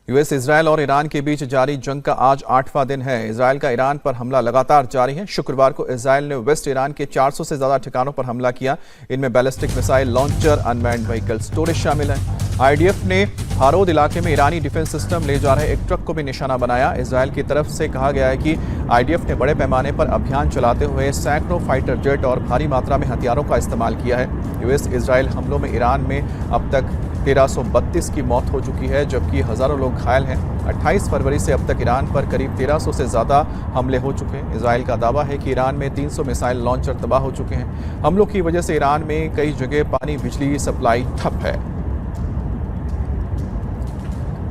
US, Israel और Iran के बीच जारी जंग का आज 8वां दिन है। इजरायल का ईरान पर हमला लगातार जारी है। शुक्रवार को इजरायल ने वेस्ट ईरान के 400 से ज्यादा ठिकानों पर हमला किया। इनमें ballistic missile launcher, unmanned vehicle storage शामिल है। आईडीएफ ने हारोद इलाके में ईरानी डिफेंस सिस्टम ले जा रहे एक ट्रक को भी निशाना बनाया। इजरायल की तरफ से कहा गया है कि आईडीएफ ने बड़े पैमाने पर अभियान चलाते हुए सैकड़ों फाइटर जेट और भारी मात्रा में हथियारों का इस्तेमाल किया है। यूएस इजरायल हमलों में ईरान में अब तक 1332 की मौत हो चुकी है, जबकि हजारों लोग घायल हैं। 28 फरवरी से अब तक ईरान पर करीब 1300 से ज़्यादा हमले हो चुके हैं। इजरायल का दावा है कि ईरान में 300 मिसाइल लॉन्चर तबाह हो चुके हैं। हमलों की वजह से ईरान में कई जगह पानी बिजली सप्लाई ठप है।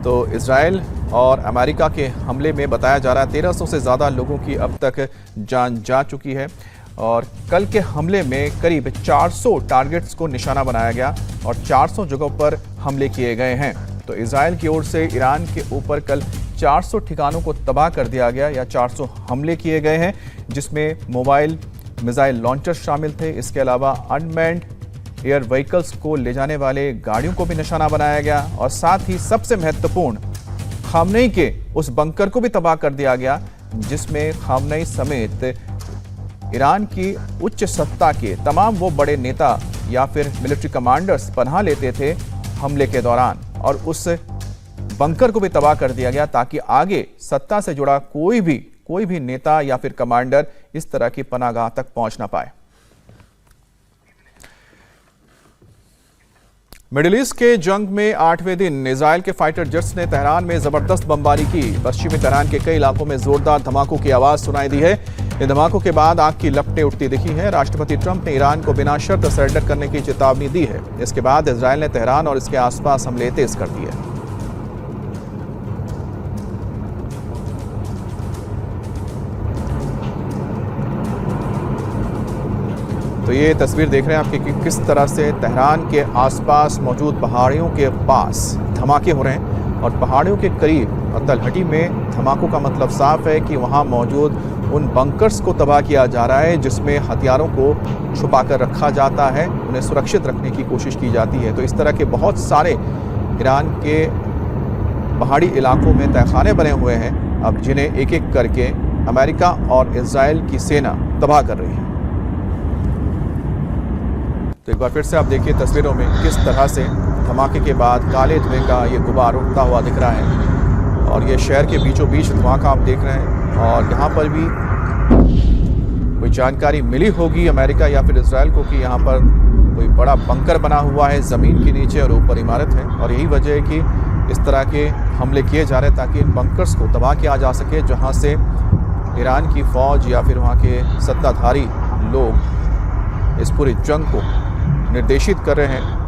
तो इजरायल और अमेरिका के हमले में बताया जा रहा है 1300 से ज़्यादा लोगों की अब तक जान जा चुकी है और कल के हमले में करीब 400 टारगेट्स को निशाना बनाया गया और 400 जगहों पर हमले किए गए हैं। तो इजरायल की ओर से ईरान के ऊपर कल 400 ठिकानों को तबाह कर दिया गया या 400 हमले किए गए हैं, जिसमें मोबाइल मिसाइल लॉन्चर शामिल थे। इसके अलावा अनमैन्ड एयर व्हीकल्स को ले जाने वाले गाड़ियों को भी निशाना बनाया गया और साथ ही सबसे महत्वपूर्ण खामनेई के उस बंकर को भी तबाह कर दिया गया, जिसमें खामनेई समेत ईरान की उच्च सत्ता के तमाम वो बड़े नेता या फिर मिलिट्री कमांडर्स पनाह लेते थे हमले के दौरान, और उस बंकर को भी तबाह कर दिया गया ताकि आगे सत्ता से जुड़ा कोई भी नेता या फिर कमांडर इस तरह की पनाहगाह तक पहुंच ना पाए। मिडिल ईस्ट के जंग में 8वें दिन इजरायल के फाइटर जेट्स ने तेहरान में जबरदस्त बमबारी की। पश्चिमी तेहरान के कई इलाकों में जोरदार धमाकों की आवाज सुनाई दी है। इन धमाकों के बाद आग की लपटें उठती दिखी हैं। राष्ट्रपति ट्रंप ने ईरान को बिना शर्त सरेंडर करने की चेतावनी दी है। इसके बाद इजरायल ने तेहरान और इसके आसपास हमले तेज कर दिए। तो ये तस्वीर देख रहे हैं आपके कि किस तरह से तेहरान के आसपास मौजूद पहाड़ियों के पास धमाके हो रहे हैं और पहाड़ियों के करीब और तलहटी में धमाकों का मतलब साफ है कि वहां मौजूद उन बंकर्स को तबाह किया जा रहा है जिसमें हथियारों को छुपा कर रखा जाता है, उन्हें सुरक्षित रखने की कोशिश की जाती है। तो इस तरह के बहुत सारे ईरान के पहाड़ी इलाकों में तहखाने बने हुए हैं अब, जिन्हें एक एक करके अमेरिका और इजरायल की सेना तबाह कर रही है। तो एक बार फिर से आप देखिए तस्वीरों में किस तरह से धमाके के बाद काले धुएं का ये गुबार उठता हुआ दिख रहा है और ये शहर के बीचों बीच धमाका आप देख रहे हैं। और यहाँ पर भी कोई जानकारी मिली होगी अमेरिका या फिर इजरायल को कि यहाँ पर कोई बड़ा बंकर बना हुआ है ज़मीन के नीचे और ऊपर इमारत है, और यही वजह है कि इस तरह के हमले किए जा रहे हैं ताकि इन बंकर्स को तबाह किया जा सके, जहाँ से ईरान की फ़ौज या फिर वहाँ के सत्ताधारी लोग इस पूरी जंग को निर्देशित कर रहे हैं।